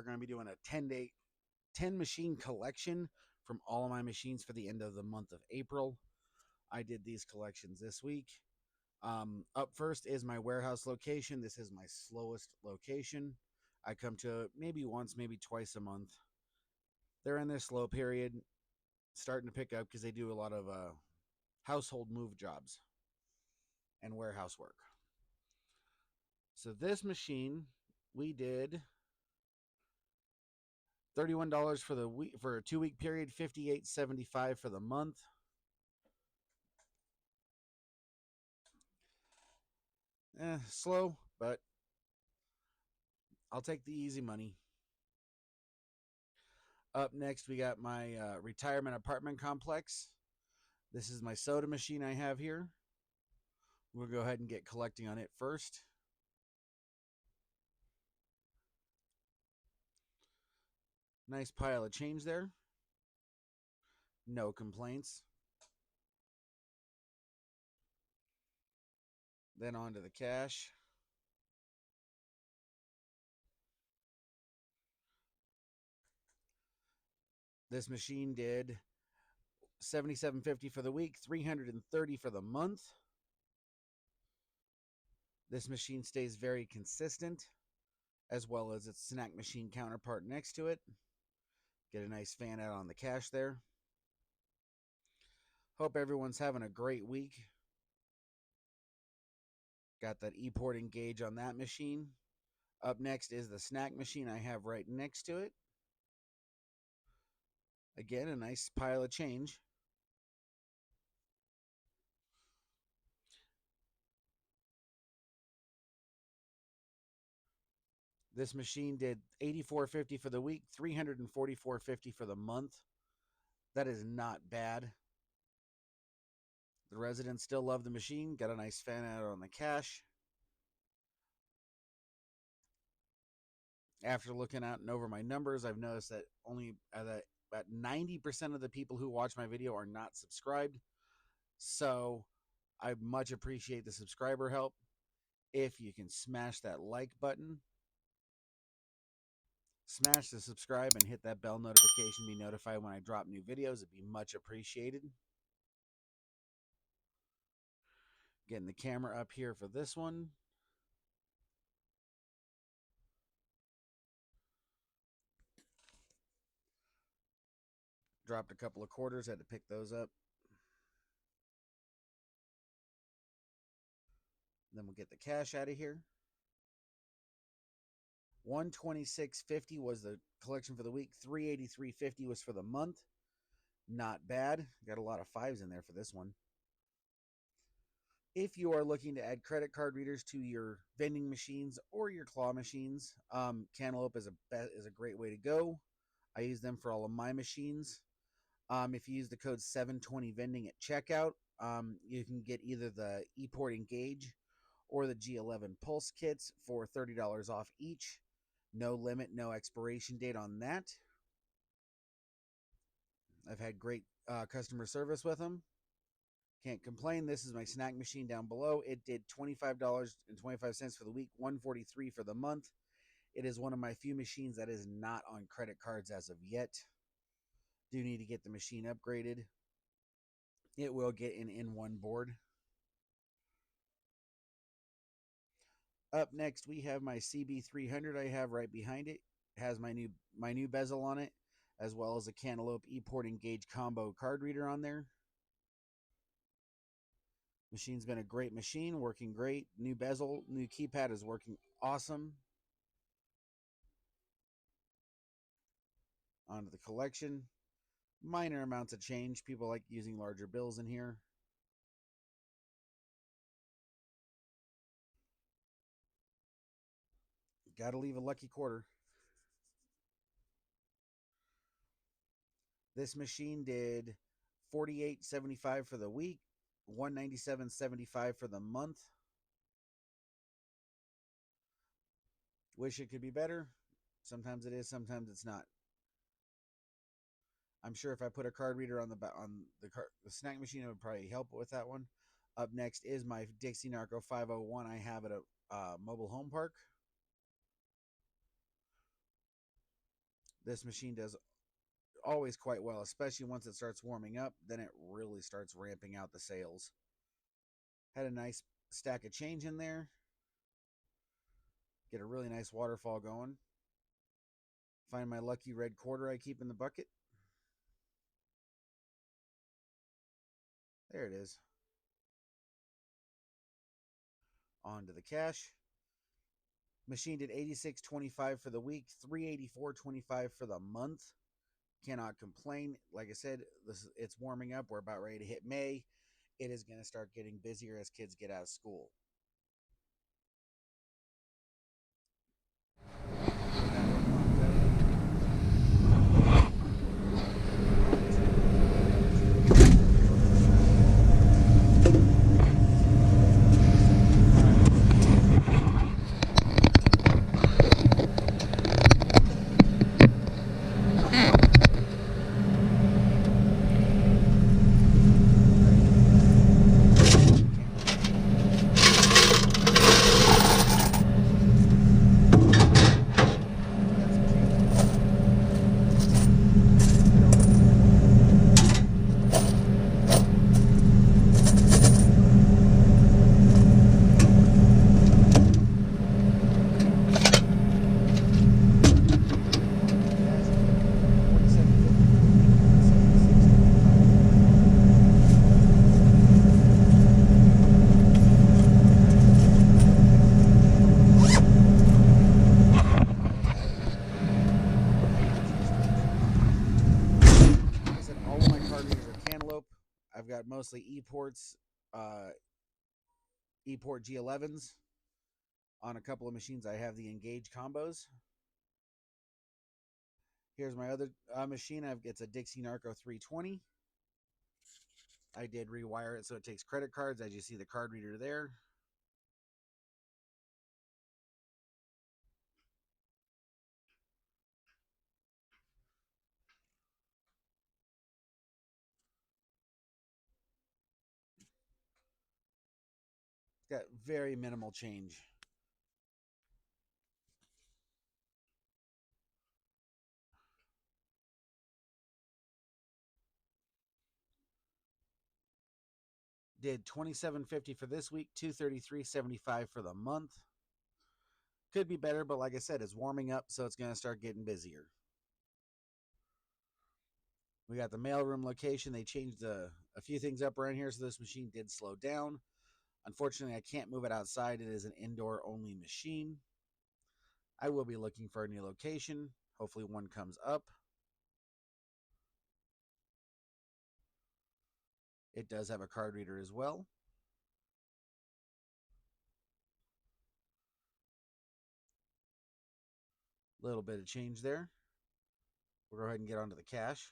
are going to be doing a 10 machine collection from all of my machines for the end of the month of April. I did these collections this week. Up first is my warehouse location. This is my slowest location. I come to maybe once, maybe twice a month. They're in their slow period, starting to pick up because they do a lot of household move jobs and warehouse work. So this machine, we did $31 for the week for a 2-week period, $58.75 for the month. Slow, but I'll take the easy money. Up next, we got my retirement apartment complex. This is my soda machine I have here. We'll go ahead and get collecting on it first. Nice pile of change there. No complaints. Then on to the cash. This machine did $77.50 for the week, $330 for the month. This machine stays very consistent, as well as its snack machine counterpart next to it. Get a nice fan out on the cash there. Hope everyone's having a great week. Got that e-port engage on that machine. Up next is the snack machine I have right next to it. Again, a nice pile of change. This machine did $84.50 for the week, $344.50 for the month. That is not bad. The residents still love the machine. Got a nice fan out on the cash. After looking out and over my numbers, I've noticed that only about 90% of the people who watch my video are not subscribed. So I much appreciate the subscriber help. If you can smash that like button, smash the subscribe, and hit that bell notification to be notified when I drop new videos, it'd be much appreciated. Getting the camera up here for this one. Dropped a couple of quarters, had to pick those up. Then we'll get the cash out of here. $126.50 was the collection for the week. $383.50 was for the month. Not bad. Got a lot of fives in there for this one. If you are looking to add credit card readers to your vending machines or your claw machines, Cantaloupe is a great way to go. I use them for all of my machines. If you use the code 720 vending at checkout, you can get either the ePort Engage or the G11 Pulse kits for $30 off each. No limit, no expiration date on that. I've had great customer service with them. Can't complain. This is my snack machine down below. It did $25.25 for the week, $143 for the month. It is one of my few machines that is not on credit cards as of yet. Do need to get the machine upgraded. It will get an in-one board. Up next, we have my CB300 I have right behind it. It has my new bezel on it, as well as a Cantaloupe ePort Engage combo card reader on there. Machine's been a great machine, working great. New bezel, new keypad is working awesome. Onto the collection. Minor amounts of change. People like using larger bills in here. Got to leave a lucky quarter. This machine did $48.75 for the week, $197.75 for the month. Wish it could be better. Sometimes it is, sometimes it's not. I'm sure if I put a card reader on the snack machine, it would probably help with that one. Up next is my Dixie Narco 501 I have at a mobile home park. This machine does always quite well, especially once it starts warming up. Then it really starts ramping out the sales. Had a nice stack of change in there. Get a really nice waterfall going. Find my lucky red quarter I keep in the bucket. There it is. On to the cash. Machine did $86.25 for the week, $384.25 for the month. Cannot complain. Like I said, it's warming up. We're about ready to hit May. It is going to start getting busier as kids get out of school. Cantaloupe. I've got mostly ePorts, ePort G11s. On a couple of machines, I have the Engage combos. Here's my other machine. It's a Dixie Narco 320. I did rewire it so it takes credit cards, as you see the card reader there. It's got very minimal change. Did $27.50 for this week, $233.75 for the month. Could be better, but like I said, it's warming up, so it's going to start getting busier. We got the mailroom location. They changed a few things up around here, so this machine did slow down. Unfortunately, I can't move it outside. It is an indoor-only machine. I will be looking for a new location. Hopefully one comes up. It does have a card reader as well. Little bit of change there. We'll go ahead and get onto the cash.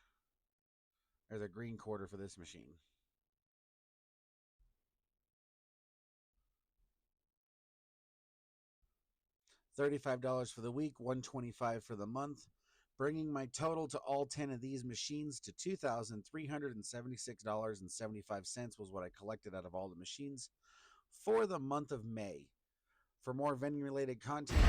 There's a green quarter for this machine. $35 for the week, $125 for the month, bringing my total to all 10 of these machines to $2,376.75 was what I collected out of all the machines for the month of May. For more vending related content,